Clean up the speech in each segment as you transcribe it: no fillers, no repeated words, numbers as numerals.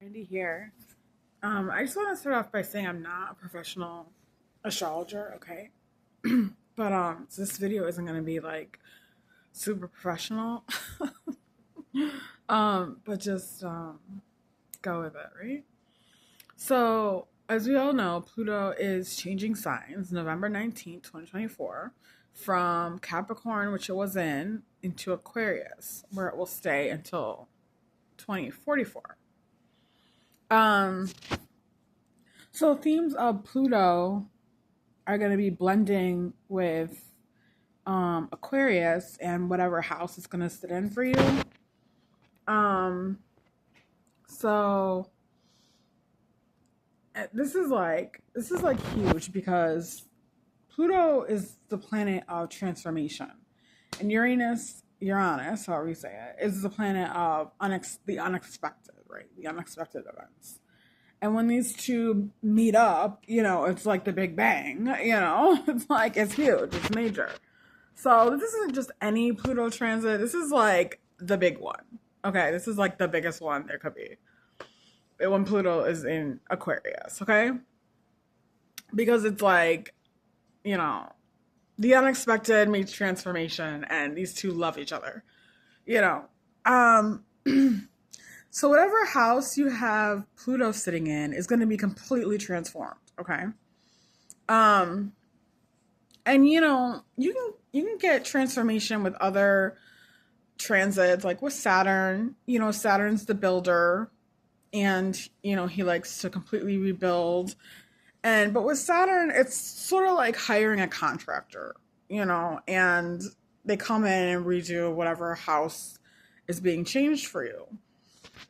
Randy here. I just want to start off by saying I'm not a professional astrologer, okay? So this video isn't gonna be like super professional. But just go with it, right? So as we all know, Pluto is changing signs November 19th, 2024, from Capricorn, which it was in, into Aquarius, where it will stay until 2044. Um, so themes of Pluto are going to be blending with Aquarius and whatever house it's going to sit in for you. Um, so this is like huge because Pluto is the planet of transformation, and Uranus, however you say it, is the planet of the unexpected, right? The unexpected events. And when these two meet up, it's like the Big Bang, it's huge, it's major. So this isn't just any Pluto transit. This is like the big one. Okay, this is like the biggest one there could be when Pluto is in Aquarius, okay? Because it's like, you know, the unexpected meets transformation, and these two love each other, you know. Um, so whatever house you have Pluto sitting in is going to be completely transformed, okay? Um, and you can get transformation with other transits, like with Saturn. Saturn's the builder, and he likes to completely rebuild. But with Saturn, it's sort of like hiring a contractor, and they come in and redo whatever house is being changed for you.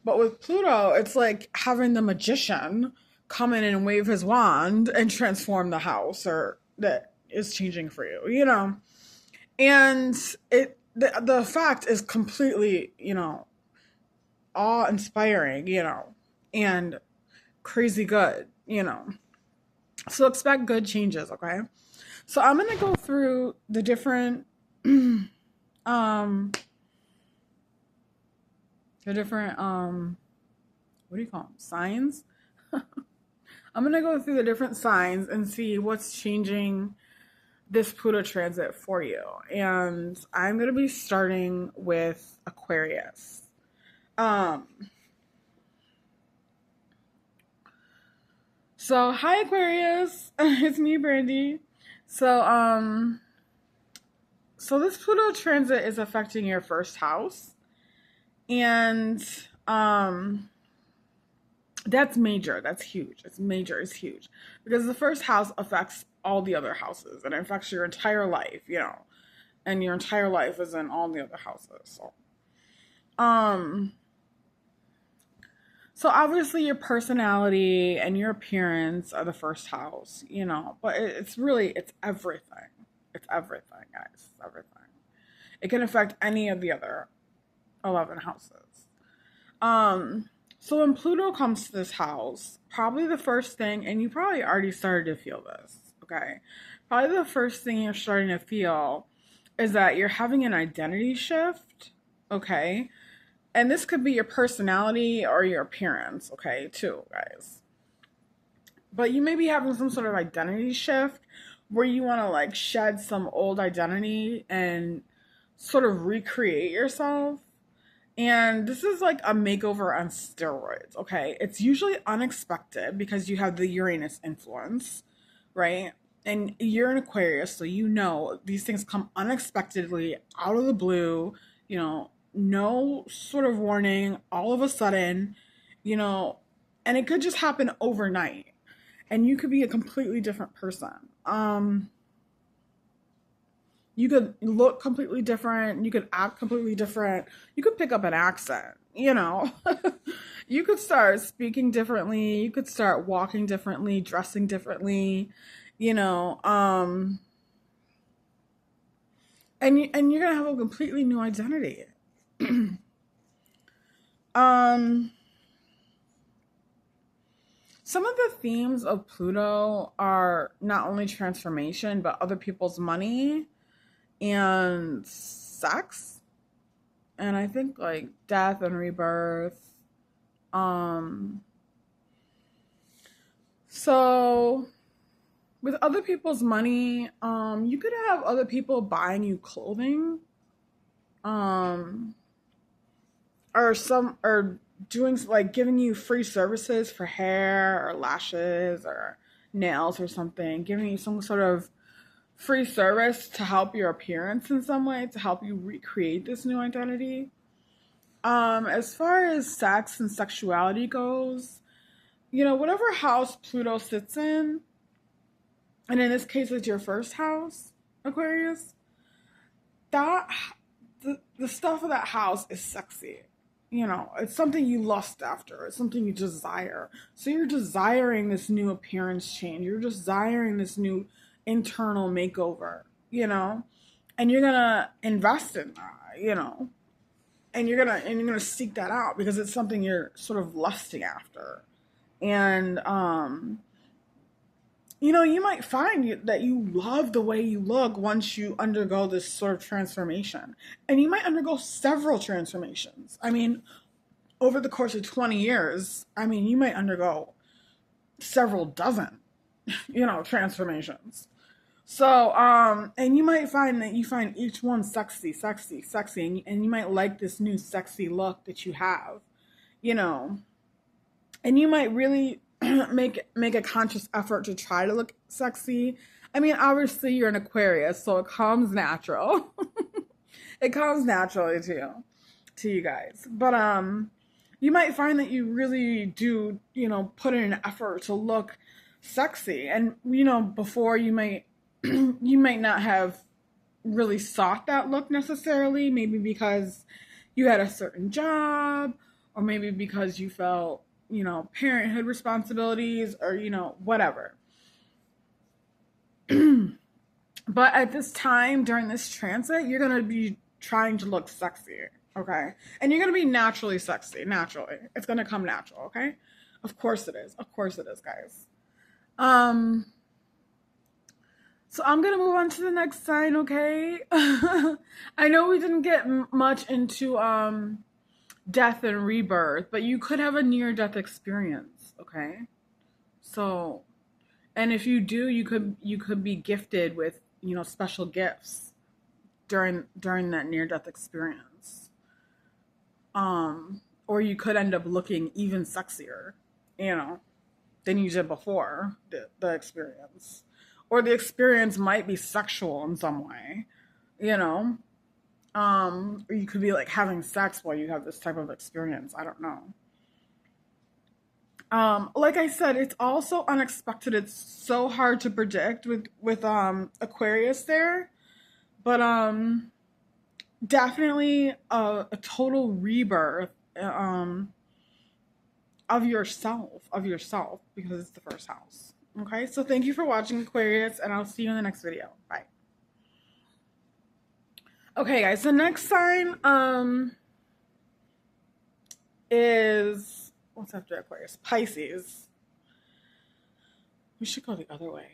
But with Pluto, it's like having the magician come in and wave his wand and transform the house or that is changing for you. And the fact is completely, awe-inspiring, and crazy good. So expect good changes, okay? So I'm gonna go through the different um what do you call them? Signs. I'm gonna go through the different signs and see what's changing this Pluto transit for you. And I'm gonna be starting with Aquarius. Um so hi Aquarius. It's me, Brandy. So so this Pluto transit is affecting your first house. And um that's major. That's huge. It's major. It's huge. Because the first house affects all the other houses, and it affects your entire life. And your entire life is in all the other houses. Um so obviously your personality and your appearance are the first house, but it's everything. It's everything, guys. It's everything. It can affect any of the other 11 houses. So when Pluto comes to this house, probably the first thing, and you probably already started to feel this, okay? Probably the first thing you're starting to feel is that you're having an identity shift, okay? And this could be your personality or your appearance, okay, too, guys. But you may be having some sort of identity shift where you want to like shed some old identity and sort of recreate yourself. And this is like a makeover on steroids, okay? It's usually unexpected because you have the Uranus influence, right? And you're in Aquarius, so these things come unexpectedly out of the blue, no sort of warning, all of a sudden, you know, and it could just happen overnight. And you could be a completely different person. You could look completely different. You could act completely different. You could pick up an accent. You could start speaking differently. You could start walking differently, dressing differently, you know. And you're gonna have a completely new identity. um, some of the themes of Pluto are not only transformation, but other people's money and sex, and I think like death and rebirth, So with other people's money, you could have other people buying you clothing, um, or doing like giving you free services for hair or lashes or nails or something, giving you some sort of free service to help your appearance in some way, to help you recreate this new identity. As far as sex and sexuality goes, whatever house Pluto sits in, and in this case it's your first house, Aquarius, that the stuff of that house is sexy. It's something you lust after. It's something you desire. So you're desiring this new appearance change. You're desiring this new internal makeover, and you're gonna invest in that, and you're gonna seek that out because it's something you're sort of lusting after. And you might find that you love the way you look once you undergo this sort of transformation. And you might undergo several transformations. I mean, over the course of 20 years, you might undergo several dozen, transformations. So, and you might find that you find each one sexy, sexy, sexy. And you might like this new sexy look that you have, and you might really make a conscious effort to try to look sexy. Obviously you're an Aquarius, so it comes natural. It comes naturally to you guys. But you might find that you really do, put in an effort to look sexy. And before you might you might not have really sought that look necessarily, maybe because you had a certain job, or maybe because you felt parenthood responsibilities, or, whatever. But at this time, during this transit, you're going to be trying to look sexy, okay? And you're going to be naturally sexy, naturally. It's going to come natural, okay? Of course it is. Of course it is, guys. So I'm going to move on to the next sign, okay? I know we didn't get much into death and rebirth, but you could have a near-death experience, okay? So, and if you do, you could be gifted with, special gifts during that near-death experience. Or you could end up looking even sexier, than you did before the experience. Or the experience might be sexual in some way, or you could be like having sex while you have this type of experience. I don't know. Like I said, it's also unexpected. It's so hard to predict with Aquarius there, but definitely a total rebirth of yourself because it's the first house. Okay, so thank you for watching, Aquarius, and I'll see you in the next video. Bye. Okay, guys, the next sign is, what's after Aquarius? Pisces. We should go the other way.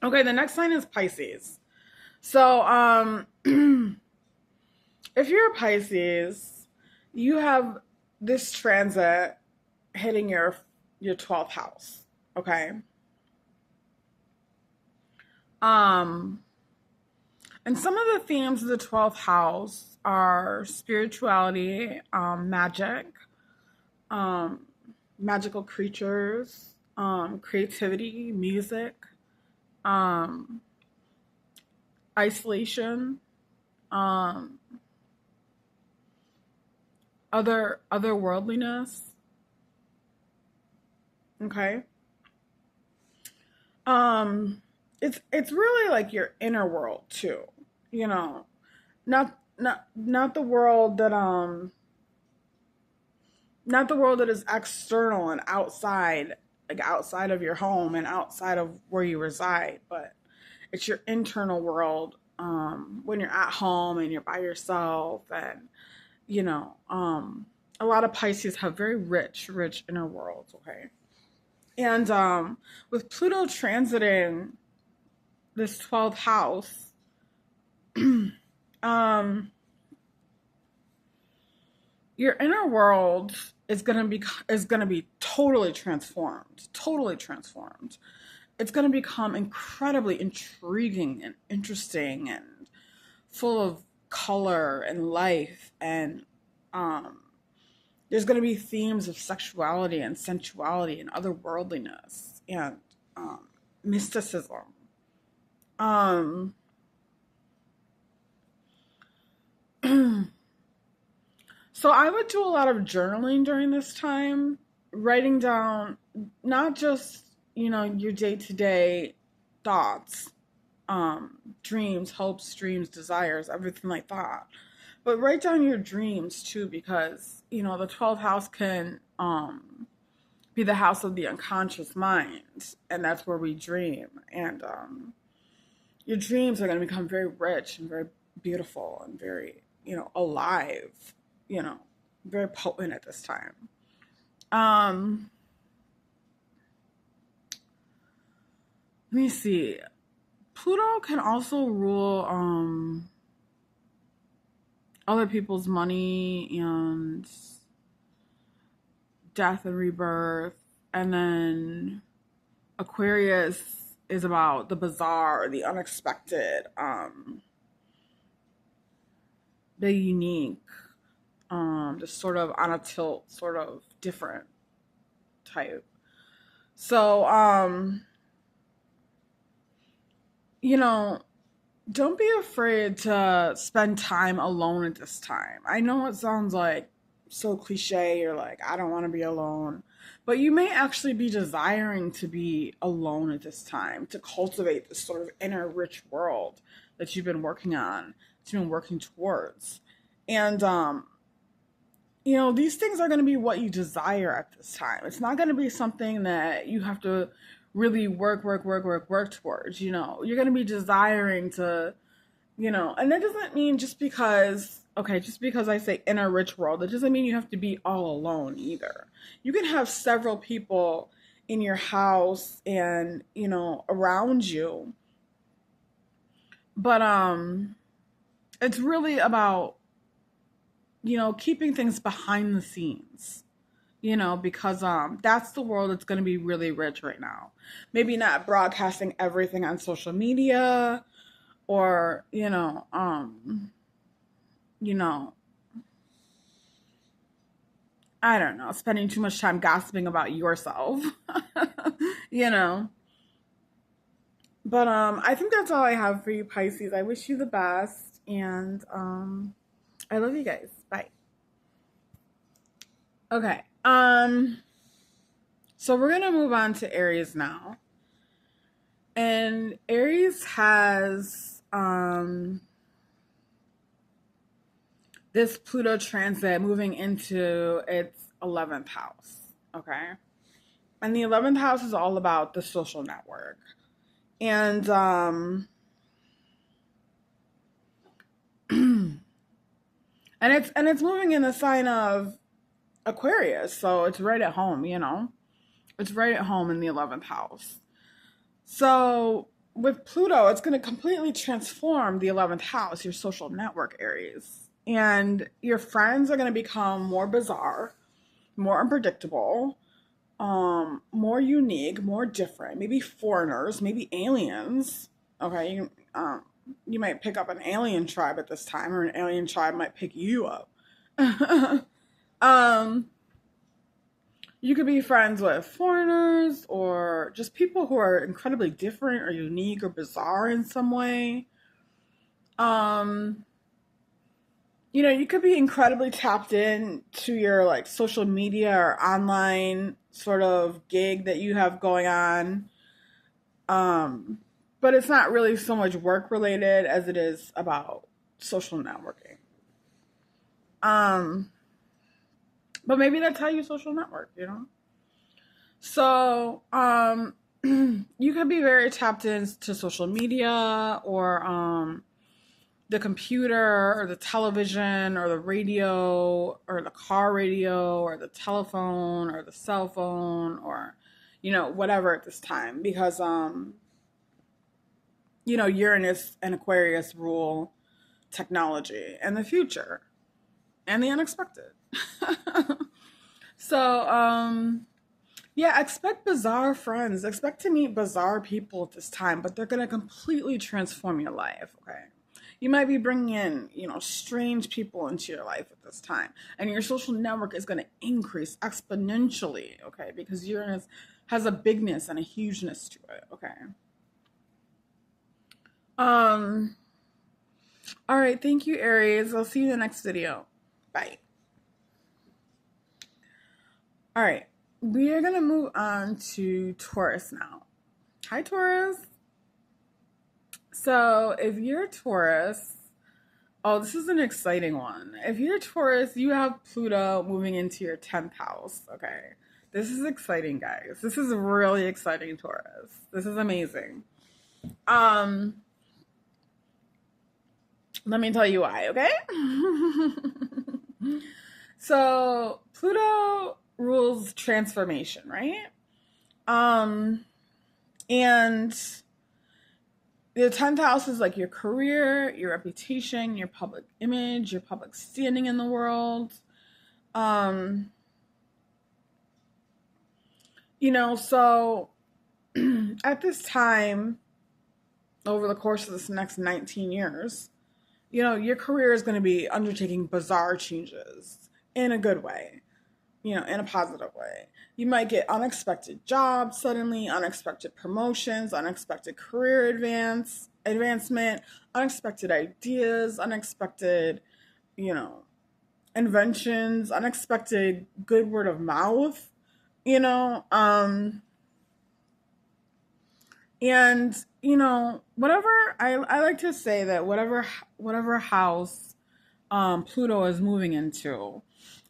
Okay, the next sign is Pisces. So, if you're a Pisces, you have this transit hitting your 12th house, okay? And some of the themes of the 12th house are spirituality, magic, magical creatures, creativity, music, isolation, otherworldliness. Okay. It's really like your inner world too, not the world that not the world that is external and outside, like outside of your home and outside of where you reside, but it's your internal world when you're at home and you're by yourself. And a lot of Pisces have very rich inner worlds, okay? And with Pluto transiting this 12th house, your inner world is gonna be totally transformed, totally transformed. It's gonna become incredibly intriguing and interesting and full of color and life, and um, there's gonna be themes of sexuality and sensuality and otherworldliness and mysticism. Um, So I would do a lot of journaling during this time, writing down not just, your day-to-day thoughts, dreams, hopes, dreams, desires, everything like that. But write down your dreams too, because, the 12th house can be the house of the unconscious mind, and that's where we dream. And your dreams are going to become very rich and very beautiful and very, alive, you know, very potent at this time. Um, Let me see. Pluto can also rule other people's money and death and rebirth. And then Aquarius is about the bizarre, the unexpected, the unique, just sort of on a tilt, sort of different type. So, don't be afraid to spend time alone at this time. I know it sounds like so cliche, you're like, I don't want to be alone. But you may actually be desiring to be alone at this time, to cultivate this sort of inner rich world that you've been working on, that you've been working towards. And, these things are going to be what you desire at this time. It's not going to be something that you have to really work towards. You're going to be desiring to, and that doesn't mean just because I say inner rich world, it doesn't mean you have to be all alone either. You can have several people in your house and, around you. But it's really about, keeping things behind the scenes, because that's the world that's going to be really rich right now. Maybe not broadcasting everything on social media or, I don't know, spending too much time gossiping about yourself, you know. But I think that's all I have for you, Pisces. I wish you the best, and I love you guys. Bye. Okay. So we're gonna move on to Aries now. And Aries has this Pluto transit moving into its 11th house. Okay. And the 11th house is all about the social network. And and it's moving in the sign of Aquarius, so it's right at home, It's right at home in the 11th house. So with Pluto, it's going to completely transform the 11th house, your social network, Aries. And your friends are going to become more bizarre, more unpredictable, more unique, more different, maybe foreigners, maybe aliens. Okay, you might pick up an alien tribe at this time, or an alien tribe might pick you up. You could be friends with foreigners or just people who are incredibly different or unique or bizarre in some way. You could be incredibly tapped in to your like social media or online sort of gig that you have going on. But it's not really so much work related as it is about social networking. But maybe that's how you social network, So, you could be very tapped into social media or the computer or the television or the radio or the car radio or the telephone or the cell phone or, whatever at this time. Because, Uranus and Aquarius rule technology and the future. and the unexpected. So, yeah, expect bizarre friends. Expect to meet bizarre people at this time, but they're going to completely transform your life, okay? You might be bringing in, strange people into your life at this time, and your social network is going to increase exponentially, okay? Because Uranus has a bigness and a hugeness to it, okay? Um, all right, thank you, Aries. I'll see you in the next video. Bye. All right, we are going to move on to Taurus now. Hi, Taurus. So if you're Taurus, oh, this is an exciting one. If you're Taurus, you have Pluto moving into your 10th house, okay? This is exciting, guys. This is really exciting, Taurus. This is amazing. Let me tell you why, okay? So Pluto rules transformation, right? And the 10th house is like your career, your reputation, your public image, your public standing in the world. So at this time, over the course of this next 19 years, your career is going to be undertaking bizarre changes in a good way, in a positive way. You might get unexpected jobs suddenly, unexpected promotions, unexpected career advancement, unexpected ideas, unexpected, inventions, unexpected good word of mouth, and whatever I like to say that whatever house Pluto is moving into,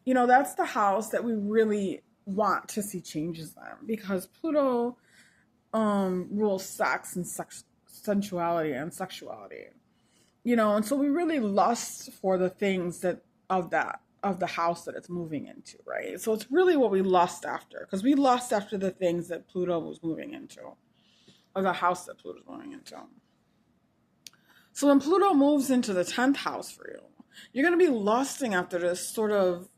that's the house that we really want to see changes in, because Pluto rules sex and sensuality and sexuality, and so we really lust for the things of the house that it's moving into, right? So it's really what we lust after, because we lust after the things that Pluto was moving into, or the house that Pluto's moving into. So when Pluto moves into the 10th house for you, you're going to be lusting after this sort of,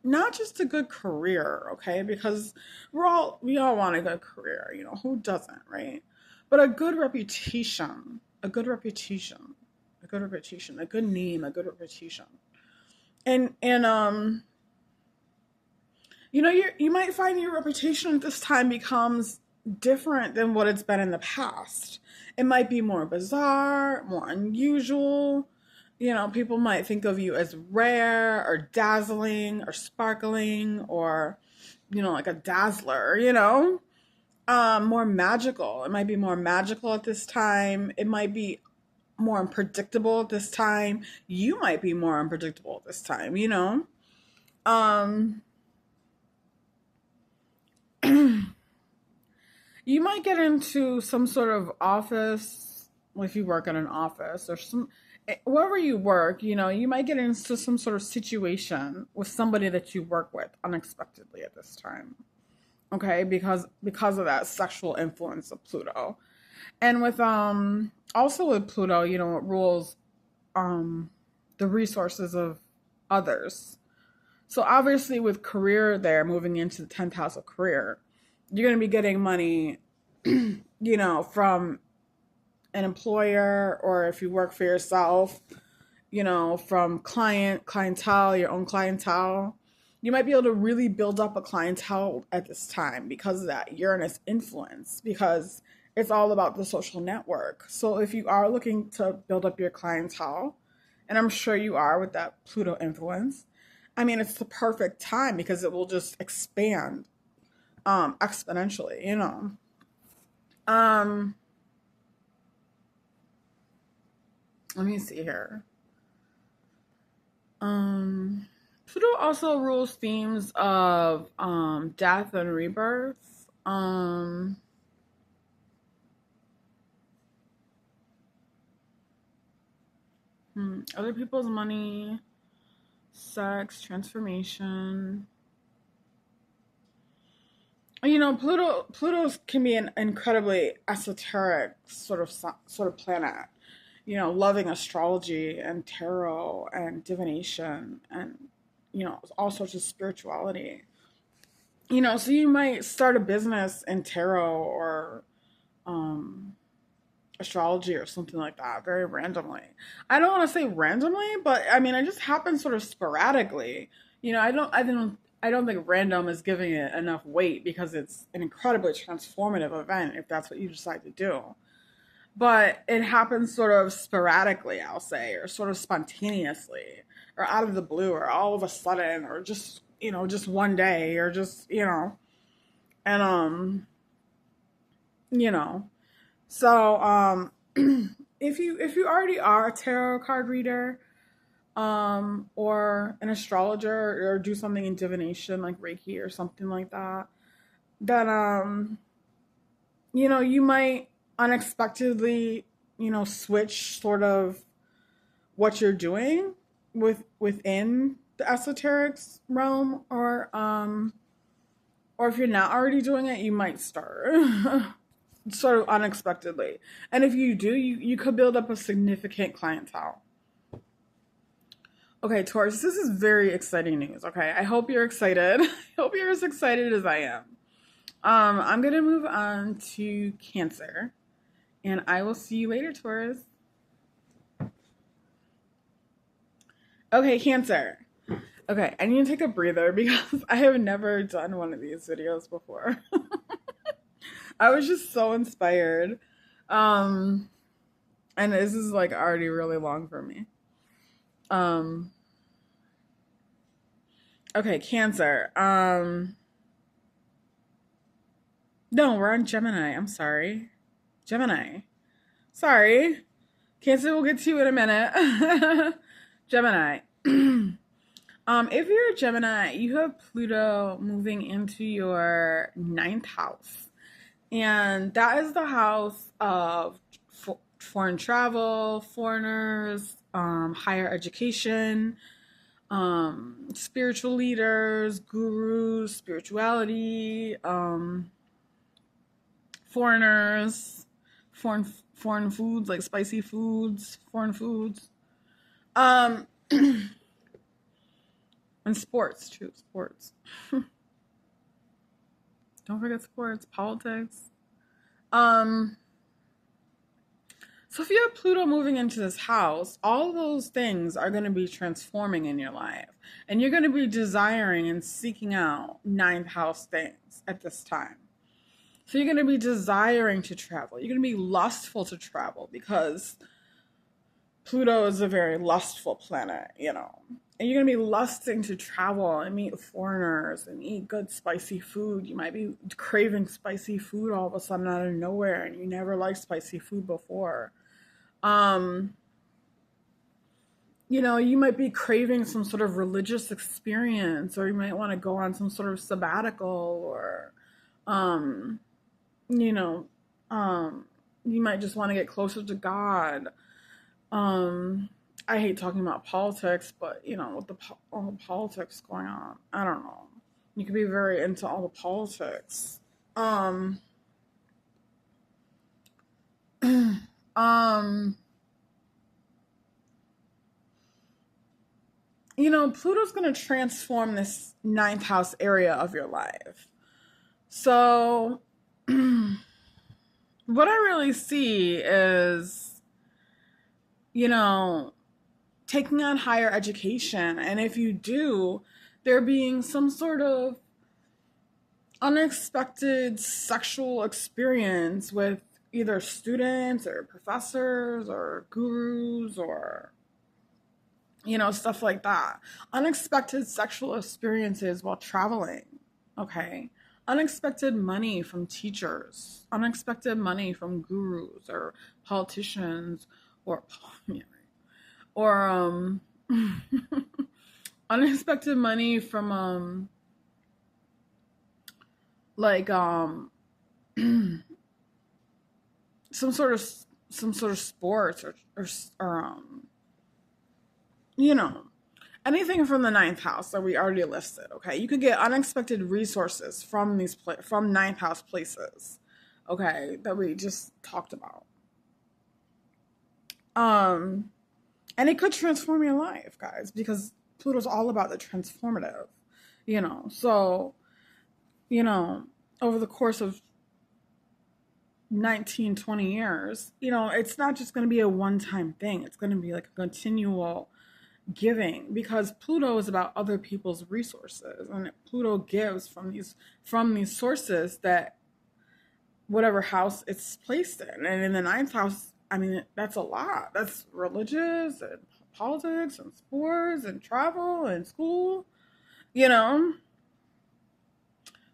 not just a good career, okay? Because we all want a good career, who doesn't, right? But a good reputation, a good name, a good reputation. And you might find your reputation at this time becomes different than what it's been in the past. It might be more bizarre, more unusual. People might think of you as rare or dazzling or sparkling, or, like a dazzler, more magical. It might be more magical at this time. It might be more unpredictable at this time. You might be more unpredictable at this time, You might get into some sort of office, if you work in an office, or wherever you work, you might get into some sort of situation with somebody that you work with unexpectedly at this time. Okay, because of that sexual influence of Pluto. And with also with Pluto, it rules the resources of others. So obviously with career there, moving into the 10th house of career, you're going to be getting money, from an employer, or if you work for yourself, from clientele, your own clientele. You might be able to really build up a clientele at this time because of that Uranus influence, because it's all about the social network. So if you are looking to build up your clientele, and I'm sure you are with that Pluto influence, it's the perfect time, because it will just expand exponentially, Let me see here. Pluto also rules themes of death and rebirth. Other people's money, sex, transformation. Pluto can be an incredibly esoteric sort of planet. Loving astrology and tarot and divination and you know, all sorts of spirituality. You know, so you might start a business in tarot or um, astrology or something like that, very randomly. I don't want to say randomly, but I mean, it just happens sort of sporadically. You know, I don't think random is giving it enough weight because it's an incredibly transformative event if that's what you decide to do. But it happens sort of sporadically, I'll say, or sort of spontaneously, or out of the blue, or all of a sudden, or just, you know, just one day, or just, you know, and you know, so if you already are a tarot card reader, or an astrologer, or do something in divination like Reiki or something like that, then you know, you might unexpectedly, you know, switch sort of what you're doing within the esoterics realm, or if you're not already doing it, you might start sort of unexpectedly. And if you do, you could build up a significant clientele. Okay, Taurus, this is very exciting news. Okay, I hope you're excited. I hope you're as excited as I am. I'm going to move on to Cancer, and I will see you later, Taurus. Okay, Cancer. Okay, I need to take a breather because I have never done one of these videos before. I was just so inspired. And this is like already really long for me. Okay, Cancer. No, we're on Gemini. I'm sorry. Gemini. Sorry. Cancer, we'll get to you in a minute. Gemini. If you're a Gemini, you have Pluto moving into your ninth house. And that is the house of foreign travel, foreigners, higher education, spiritual leaders, gurus, spirituality, foreigners, foreign foods like spicy foods, foreign foods, and sports too. Sports. Don't forget sports, politics. So if you have Pluto moving into this house, all those things are going to be transforming in your life. And you're going to be desiring and seeking out ninth house things at this time. So you're going to be desiring to travel. You're going to be lustful to travel because Pluto is a very lustful planet, you know. And you're going to be lusting to travel and meet foreigners and eat good spicy food. You might be craving spicy food all of a sudden out of nowhere and you never liked spicy food before. You know, you might be craving some sort of religious experience, or you might want to go on some sort of sabbatical, or, you know, you might just want to get closer to God. I hate talking about politics, but you know, with all the politics going on, I don't know. You could be very into all the politics. You know, Pluto's going to transform this ninth house area of your life. So, what I really see is, you know, taking on higher education. And if you do, there being some sort of unexpected sexual experience with either students or professors or gurus or, you know, stuff like that. Unexpected sexual experiences while traveling, okay? Unexpected money from teachers, unexpected money from gurus or politicians or, yeah, or unexpected money from like some sort of sports or you know, anything from the ninth house that we already listed. Okay, you could get unexpected resources from from ninth house places, okay, that we just talked about. And it could transform your life, guys, because Pluto's all about the transformative, So, over the course of 19, 20 years, it's not just going to be a one-time thing. It's going to be like a continual giving, because Pluto is about other people's resources, and Pluto gives from these sources that whatever house it's placed in. And in the ninth house, I mean, that's a lot. That's religious and politics and sports and travel and school,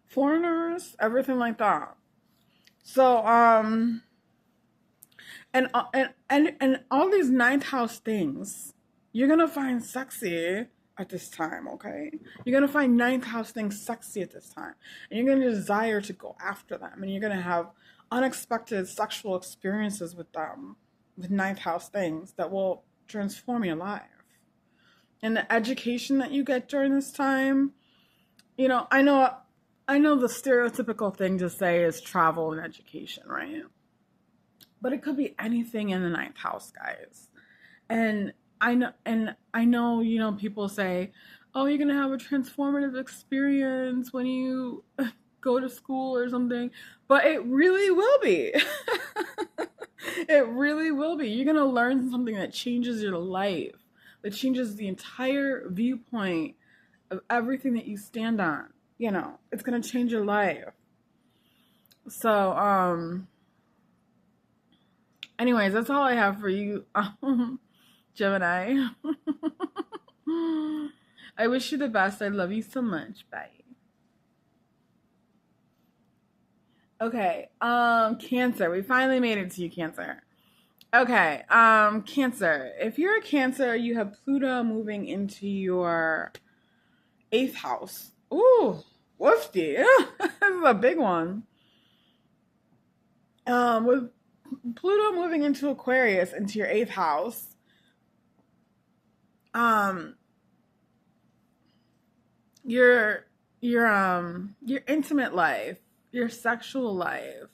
foreigners, everything like that. So, and all these ninth house things, you're gonna find sexy at this time, okay? You're gonna find ninth house things sexy at this time, and you're gonna desire to go after them, and you're gonna have unexpected sexual experiences with them, with ninth house things that will transform your life. And the education that you get during this time, I know the stereotypical thing to say is travel and education, right? But it could be anything in the ninth house, guys. And I know, people say, oh, you're going to have a transformative experience when you go to school or something. But it really will be. It really will be. You're going to learn something that changes your life, that changes the entire viewpoint of everything that you stand on. It's going to change your life. So, anyways, that's all I have for you, Gemini. I wish you the best. I love you so much. Bye. Okay, Cancer. We finally made it to you, Cancer. Okay, Cancer. If you're a Cancer, you have Pluto moving into your 8th house. Ooh, woofy. This is a big one. With Pluto moving into Aquarius, into your 8th house, your intimate life, your sexual life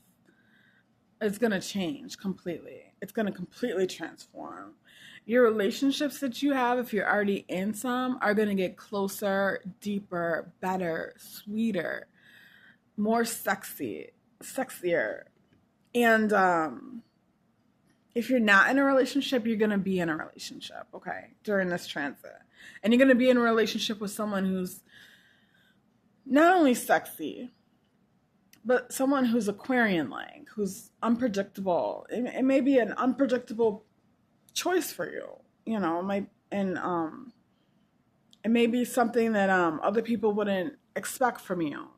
is going to change completely. It's going to completely transform. Your relationships that you have, if you're already in some, are going to get closer, deeper, better, sweeter, more sexier. And if you're not in a relationship, you're going to be in a relationship, okay, during this transit. And you're going to be in a relationship with someone who's not only sexy, but someone who's Aquarian-like, who's unpredictable. It may be an unpredictable choice for you, it may be something that other people wouldn't expect from you,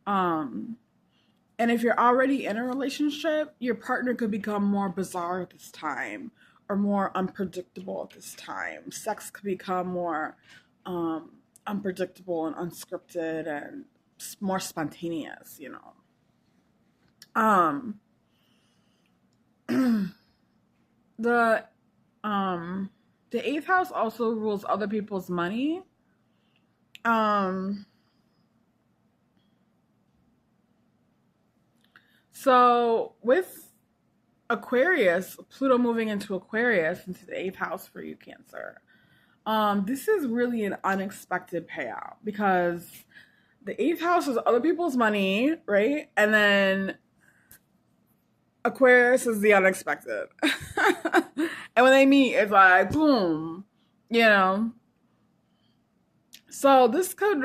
And if you're already in a relationship, your partner could become more bizarre at this time, or more unpredictable at this time. Sex could become more unpredictable and unscripted and more spontaneous, The 8th house also rules other people's money. So with Aquarius, Pluto moving into Aquarius, into the 8th house for you, Cancer, this is really an unexpected payout, because the 8th house is other people's money, right? And then Aquarius is the unexpected. And when they meet, it's like, boom, So this could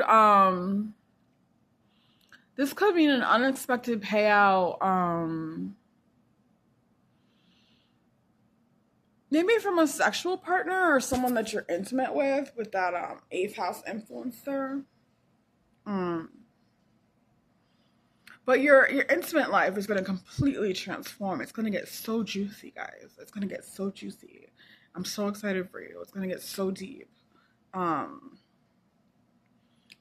mean an unexpected payout, maybe from a sexual partner or someone that you're intimate with that 8th house influence there. But your intimate life is going to completely transform. It's going to get so juicy, guys. It's going to get so juicy. I'm so excited for you. It's going to get so deep.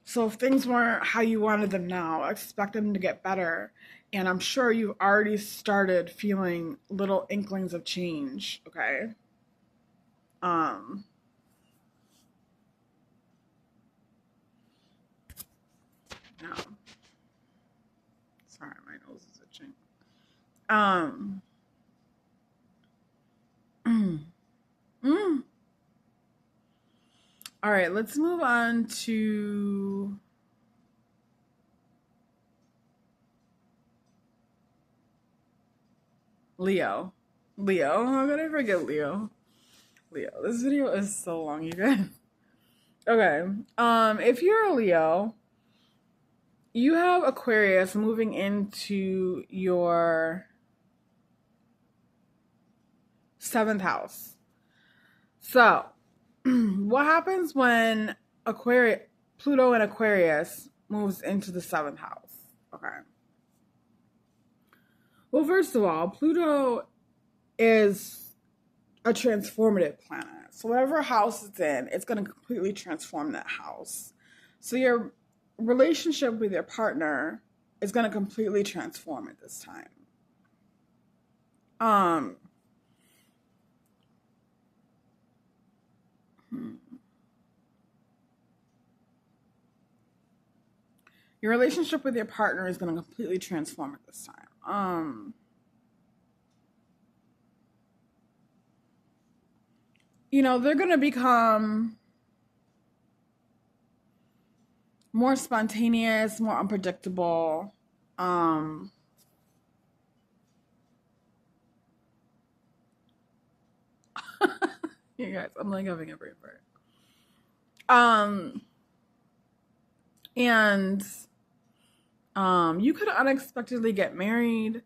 So if things weren't how you wanted them now, expect them to get better. And I'm sure you've already started feeling little inklings of change, okay? No. Sorry, my nose is itching. All right, let's move on to Leo. Leo. How could I forget Leo? Leo. This video is so long, you guys. Okay. If you're a Leo, you have Aquarius moving into your 7th house. So, what happens when Pluto and Aquarius moves into the 7th house? Okay. Well, first of all, Pluto is a transformative planet. So whatever house it's in, it's going to completely transform that house. So your relationship with your partner is going to completely transform at this time. Your relationship with your partner is going to completely transform at this time. They're going to become more spontaneous, more unpredictable. You guys, I'm like having a brain fart. You could unexpectedly get married,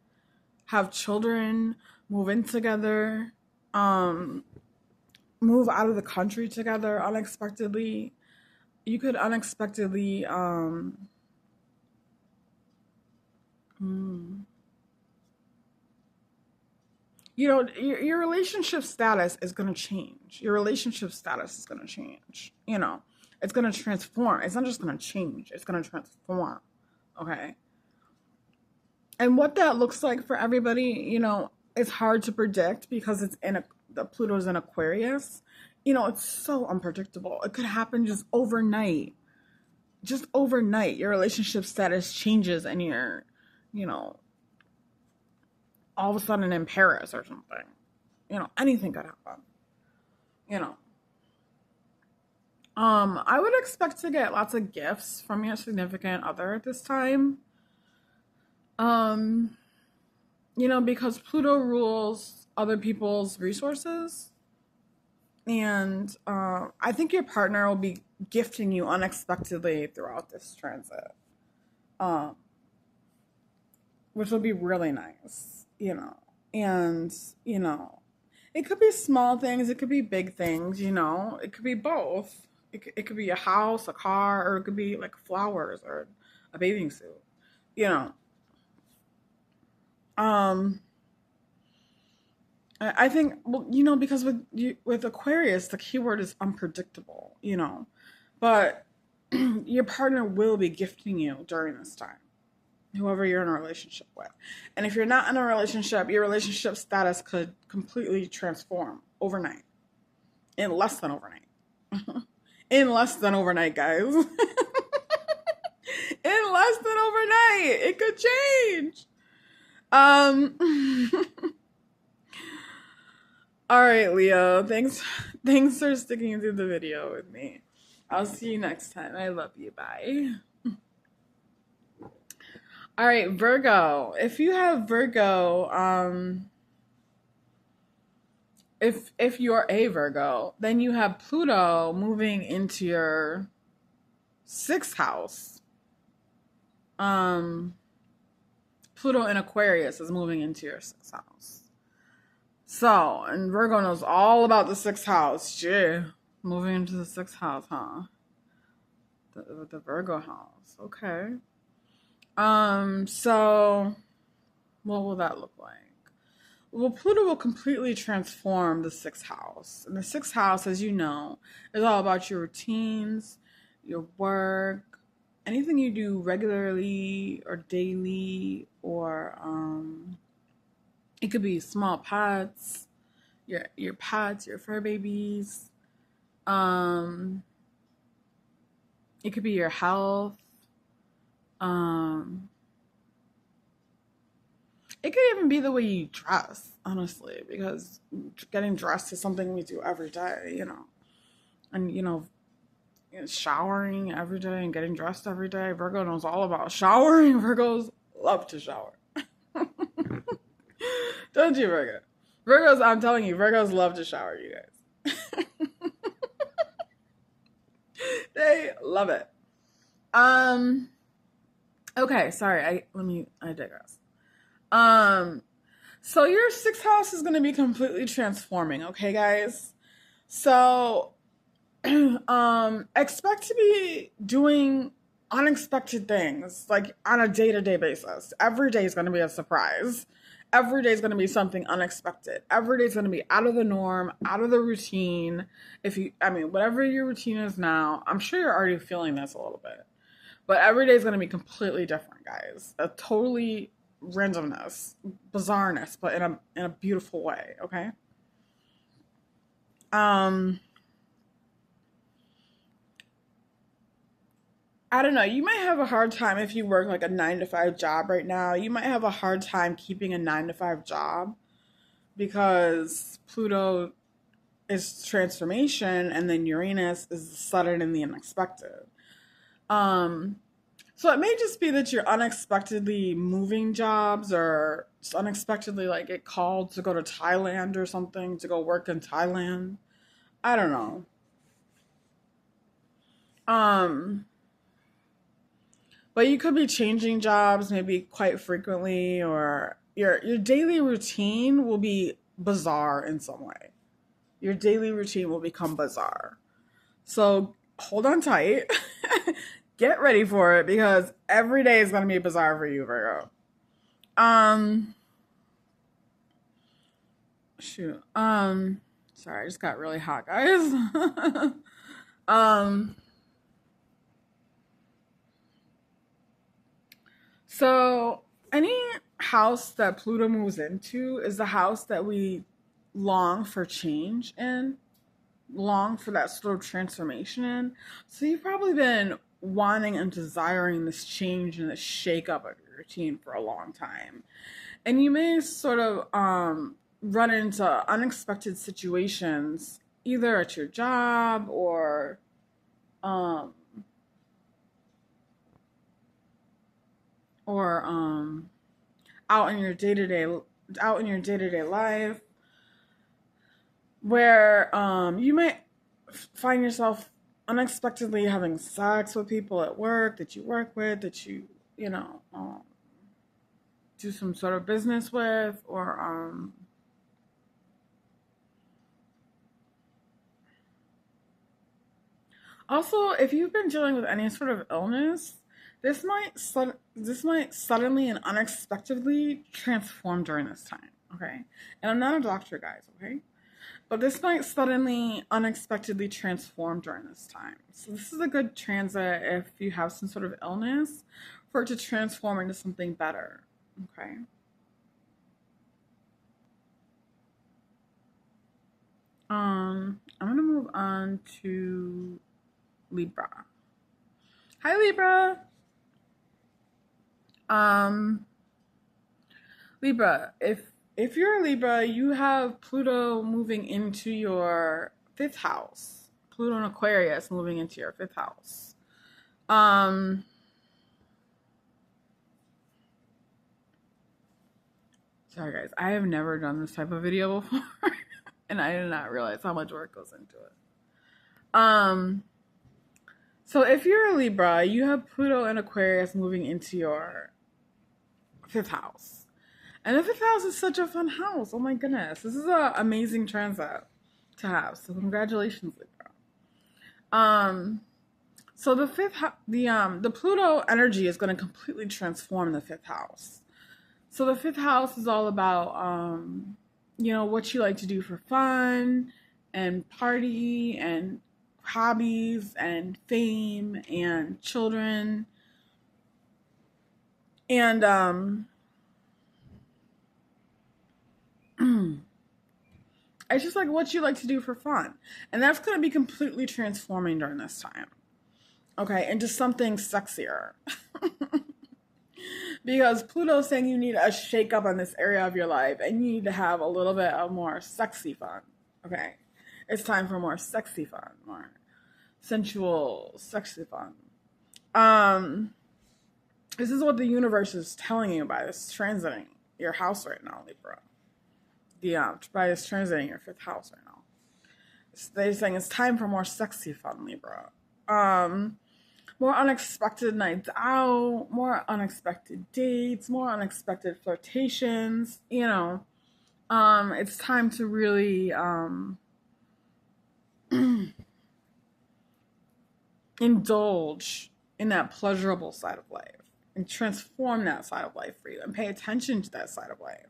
have children, move in together, move out of the country together unexpectedly. You could unexpectedly your relationship status is going to change. Your relationship status is going to change. It's going to transform. It's not just going to change. It's going to transform. Okay. And what that looks like for everybody, it's hard to predict because it's the Pluto's in Aquarius. It's so unpredictable. It could happen just overnight. Just overnight, your relationship status changes and you're, all of a sudden in Paris or something. Anything could happen. I would expect to get lots of gifts from your significant other at this time. Because Pluto rules other people's resources. And I think your partner will be gifting you unexpectedly throughout this transit. Which will be really nice, And, it could be small things. It could be big things, It could be both. It could be a house, a car, or it could be like flowers or a bathing suit, I think, well, because with Aquarius, the keyword is unpredictable, but your partner will be gifting you during this time, whoever you're in a relationship with. And if you're not in a relationship, your relationship status could completely transform overnight, in less than overnight. In less than overnight, guys. In less than overnight, it could change. All right, Leo. Thanks for sticking through the video with me. I'll see you next time. I love you. Bye. All right, Virgo. If you have Virgo, if you're a Virgo, then you have Pluto moving into your 6th house. Pluto in Aquarius is moving into your 6th house. So, and Virgo knows all about the 6th house. Yeah, moving into the 6th house, huh? The Virgo house. Okay. So what will that look like? Well, Pluto will completely transform the 6th house. And the 6th house, as you know, is all about your routines, your work, anything you do regularly or daily, or it could be small pets, your pets, your fur babies. It could be your health. It could even be the way you dress, honestly, because getting dressed is something we do every day, And, showering every day and getting dressed every day. Virgo knows all about showering. Virgos love to shower. Don't you, Virgo? Virgos, I'm telling you, Virgos love to shower, you guys. They love it. Okay, sorry, I digress. So your sixth house is gonna be completely transforming, okay, guys? So expect to be doing unexpected things, like on a day-to-day basis. Every day is going to be a surprise. Every day is going to be something unexpected. Every day is going to be out of the norm, out of the routine. Whatever your routine is now, I'm sure you're already feeling this a little bit. But every day is going to be completely different, guys. A totally randomness, bizarreness, but in a beautiful way, okay? I don't know. You might have a hard time if you work like a 9 to 5 job right now. You might have a hard time keeping a 9 to 5 job because Pluto is transformation and then Uranus is the sudden and the unexpected. So it may just be that you're unexpectedly moving jobs or just unexpectedly like get called to go to Thailand or something, to go work in Thailand. I don't know. But you could be changing jobs maybe quite frequently, or your daily routine will be bizarre in some way. Your daily routine will become bizarre. So hold on tight. Get ready for it because every day is going to be bizarre for you, Virgo. Sorry, I just got really hot, guys. So any house that Pluto moves into is the house that we long for change in, long for that sort of transformation in. So you've probably been wanting and desiring this change and this shake-up of your routine for a long time. And you may sort of run into unexpected situations, either at your job or out in your day-to-day life, where you might find yourself unexpectedly having sex with people at work that you work with, that you do some sort of business with, or also if you've been dealing with any sort of illness, this might suddenly and unexpectedly transform during this time, okay? And I'm not a doctor, guys, okay? But this might suddenly, unexpectedly transform during this time. So this is a good transit if you have some sort of illness for it to transform into something better, okay? I'm going to move on to Libra. Hi, Libra. Libra, if you're a Libra, you have Pluto moving into your 5th house. Pluto and Aquarius moving into your 5th house. Sorry guys, I have never done this type of video before and I did not realize how much work goes into it. So if you're a Libra, you have Pluto and Aquarius moving into your 5th house. And the 5th house is such a fun house. Oh my goodness. This is an amazing transit to have. So congratulations, Libra. So the Pluto energy is going to completely transform the 5th house. So the 5th house is all about, what you like to do for fun and party and hobbies and fame and children. And it's just like what you like to do for fun. And that's going to be completely transforming during this time. Okay, into something sexier. Because Pluto's saying you need a shake up on this area of your life and you need to have a little bit of more sexy fun. Okay, it's time for more sexy fun. sensual, sexy fun. This is what the universe is telling you by this transiting your house right now, Libra. By this transiting your 5th house right now. They're saying it's time for more sexy fun, Libra. More unexpected nights out, more unexpected dates, more unexpected flirtations, you know. It's time to really indulge in that pleasurable side of life and transform that side of life for you and pay attention to that side of life.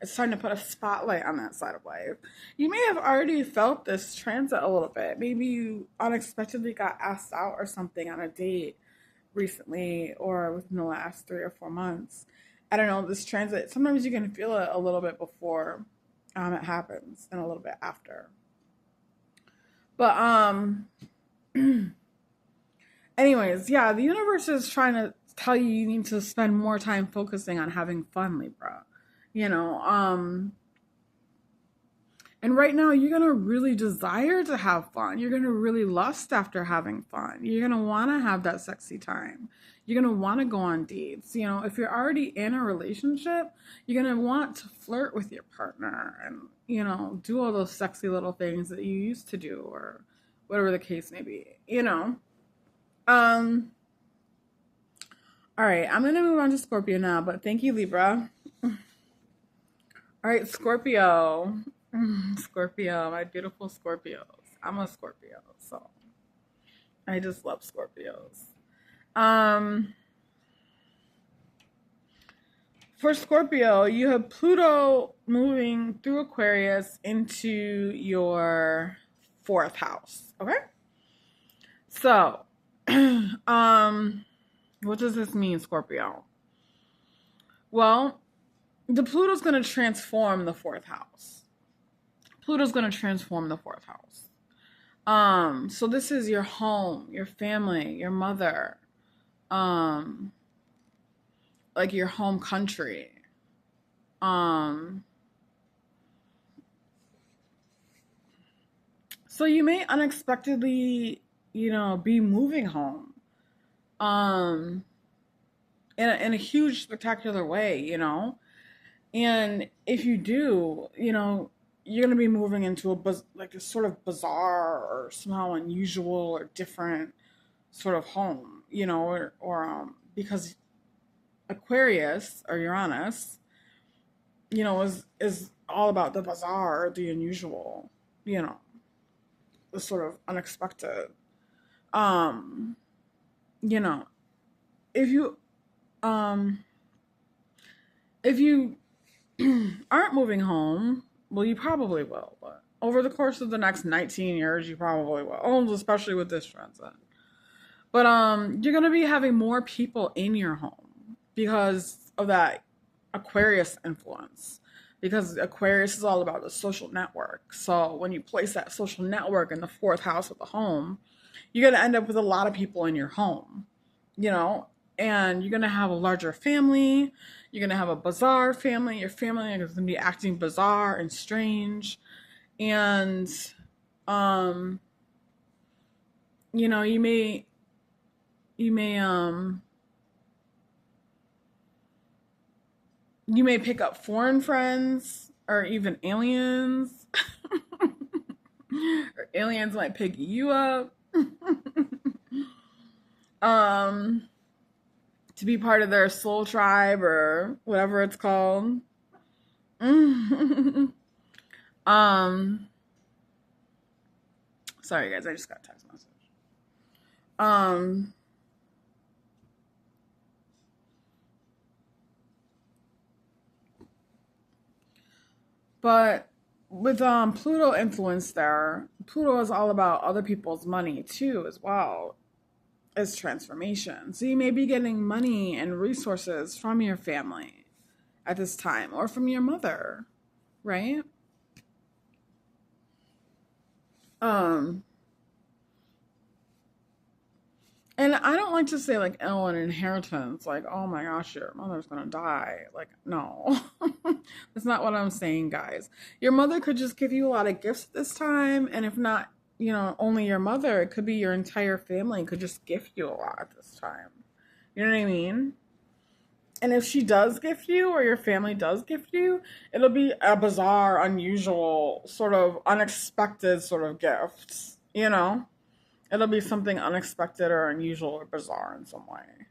It's time to put a spotlight on that side of life. You may have already felt this transit a little bit. Maybe you unexpectedly got asked out or something on a date recently or within the last 3 or 4 months. I don't know, this transit, sometimes you can feel it a little bit before it happens and a little bit after. But anyways, yeah, the universe is trying to tell you you need to spend more time focusing on having fun, Libra. You know, and right now you're going to really desire to have fun. You're going to really lust after having fun. You're going to want to have that sexy time. You're going to want to go on dates. You know, if you're already in a relationship, you're going to want to flirt with your partner and, you know, do all those sexy little things that you used to do or whatever the case may be, you know. All right, I'm going to move on to Scorpio now, but thank you, Libra. All right, Scorpio. Scorpio, my beautiful Scorpios. I'm a Scorpio, so I just love Scorpios. For Scorpio, you have Pluto moving through Aquarius into your 4th house, okay? So, what does this mean, Scorpio? Well, the Pluto's going to transform the 4th house. Pluto's going to transform the 4th house. So this is your home, your family, your mother, like your home country. So you may unexpectedly, you know, be moving home, in a huge, spectacular way, you know. And if you do, you know, you're going to be moving into a sort of bizarre or somehow unusual or different sort of home, you know, or because Aquarius or Uranus, you know, is all about the bizarre, the unusual, you know, the sort of unexpected. You know, if you aren't moving home, well, you probably will, but over the course of the next 19 years, you probably will, especially with this transit. But you're going to be having more people in your home because of that Aquarius influence, because Aquarius is all about the social network. So when you place that social network in the 4th house of the home, you're going to end up with a lot of people in your home, you know, and you're going to have a larger family. You're going to have a bizarre family. Your family is going to be acting bizarre and strange. And, you know, you may pick up foreign friends or even aliens. Or aliens might pick you up. To be part of their soul tribe or whatever it's called. Sorry guys, I just got a text message. But with Pluto influence there, Pluto is all about other people's money too as well as transformation. So you may be getting money and resources from your family at this time or from your mother, right? And I don't like to say like, oh, an inheritance, like, oh my gosh, your mother's gonna die. Like, no, that's not what I'm saying, guys. Your mother could just give you a lot of gifts this time, and if not you know, only your mother. It could be your entire family could just gift you a lot at this time. You know what I mean? And if she does gift you or your family does gift you, it'll be a bizarre, unusual, sort of unexpected sort of gift, you know? It'll be something unexpected or unusual or bizarre in some way.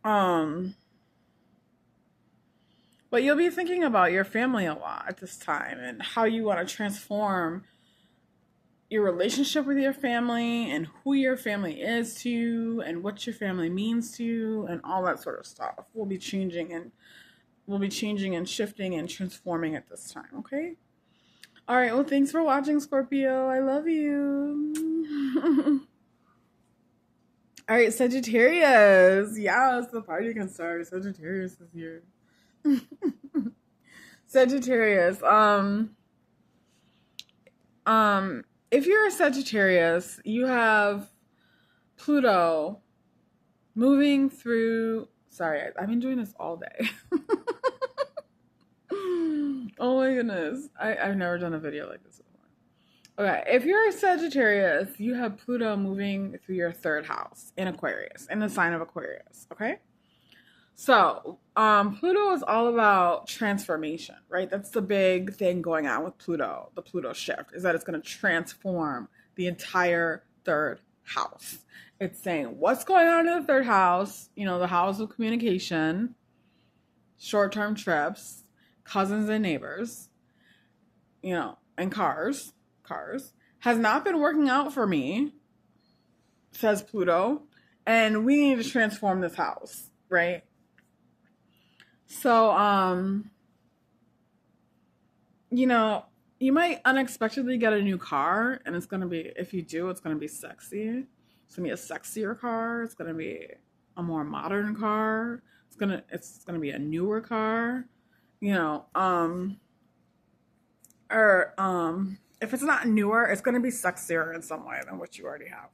Um, but you'll be thinking about your family a lot at this time and how you want to transform your relationship with your family and who your family is to you and what your family means to you and all that sort of stuff will be changing and shifting and transforming at this time, okay? All right, well, thanks for watching, Scorpio. I love you. All right, Sagittarius. Yes, the party can start. Sagittarius is here. Sagittarius. If you're a Sagittarius, you have Pluto moving through. Sorry, I've been doing this all day. Oh my goodness. I've never done a video like this before. Okay, if you're a Sagittarius, you have Pluto moving through your third house in Aquarius, in the sign of Aquarius, okay? So, Pluto is all about transformation, right? That's the big thing going on with Pluto, the Pluto shift, is that it's going to transform the entire third house. It's saying what's going on in the third house, you know, the house of communication, short-term trips, cousins and neighbors, you know, and cars, has not been working out for me, says Pluto, and we need to transform this house, right? So, you know, you might unexpectedly get a new car, and it's going to be, if you do, it's going to be sexy. It's going to be a sexier car. It's going to be a more modern car. It's going to be a newer car, you know, if it's not newer, it's going to be sexier in some way than what you already have.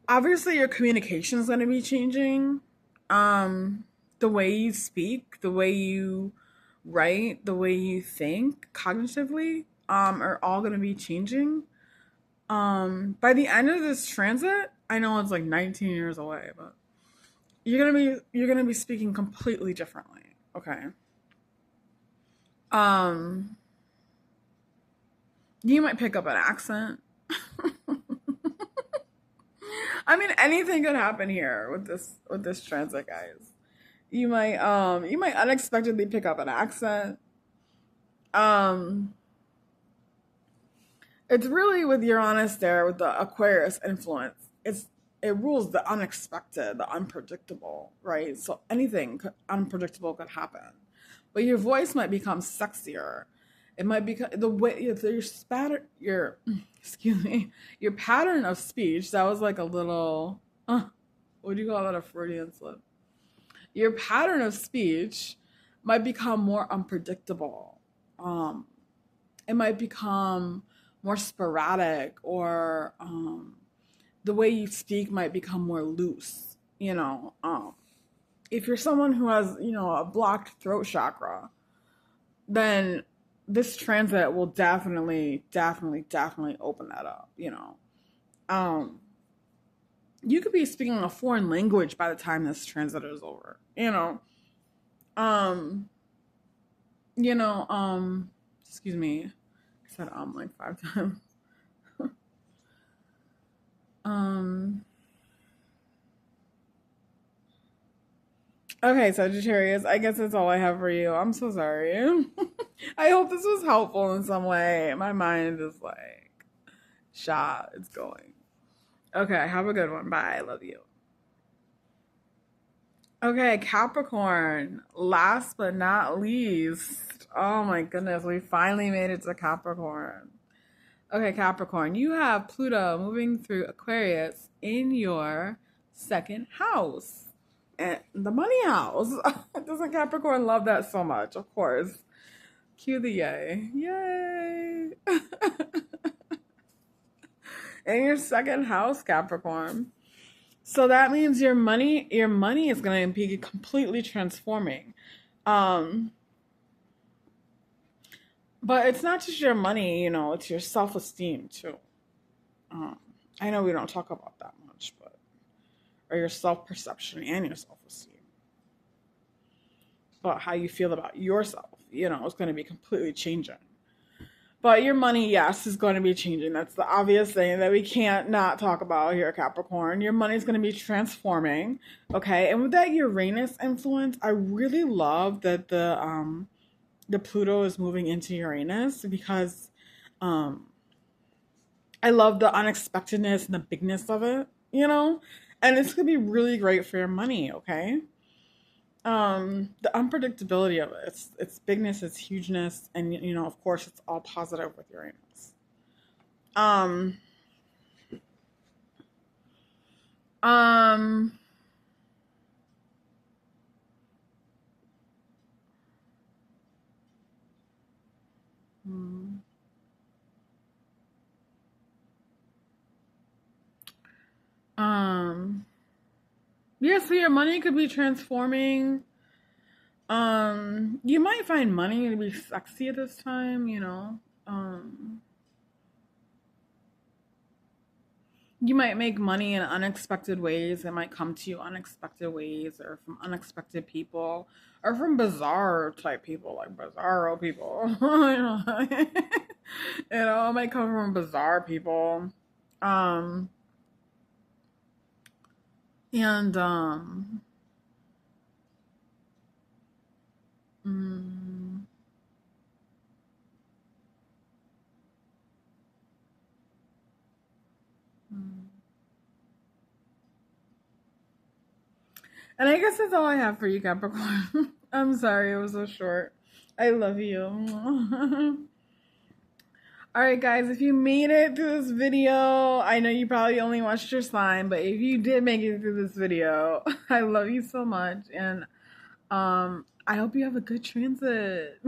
Obviously your communication is going to be changing. The way you speak, the way you write, the way you think cognitively, are all going to be changing. By the end of this transit, I know it's like 19 years away, but you're going to be speaking completely differently. Okay. You might pick up an accent. I mean, anything could happen here with this transit, guys. You might unexpectedly pick up an accent. It's really with Uranus there with the Aquarius influence. It rules the unexpected, the unpredictable, right? So anything unpredictable could happen. But your voice might become sexier. It might become the way your pattern of speech. That was like a little, what do you call that? A Freudian slip. Your pattern of speech might become more unpredictable. It might become more sporadic, or the way you speak might become more loose. You know, if you're someone who has, you know, a blocked throat chakra, then this transit will definitely open that up, you know. You could be speaking a foreign language by the time this transit is over, you know. Excuse me. I said like 5 times. Okay, Sagittarius, I guess that's all I have for you. I'm so sorry. I hope this was helpful in some way. My mind is like, shot. It's going. Okay, have a good one. Bye. I love you. Okay, Capricorn. Last but not least. Oh my goodness, we finally made it to Capricorn. Okay, Capricorn, you have Pluto moving through Aquarius in your second house. And the money house. Doesn't Capricorn love that so much? Of course. Cue the yay. Yay. In your second house, Capricorn. So that means your money is going to be completely transforming. But it's not just your money, it's your self-esteem too. Um, I know we don't talk about that much, but or your self-perception and your self-esteem. But how you feel about yourself, it's going to be completely changing. But your money, yes, is going to be changing. That's the obvious thing that we can't not talk about here, Capricorn. Your money is going to be transforming, okay? And with that Uranus influence, I really love that the Pluto is moving into Uranus because I love the unexpectedness and the bigness of it, And it's going to be really great for your money, okay? The unpredictability of it, its bigness, its hugeness, and of course it's all positive with Uranus. um um hmm, um yeah, so your money could be transforming. You might find money to be sexy at this time, you might make money in unexpected ways. It might come to you unexpected ways or from unexpected people or from bizarre type people, like bizarro people. It might come from bizarre people. Um, and mm, mm. And I guess that's all I have for you, Capricorn. I'm sorry it was so short. I love you. All right, guys, if you made it through this video, I know you probably only watched your slime, but if you did make it through this video, I love you so much. And I hope you have a good transit.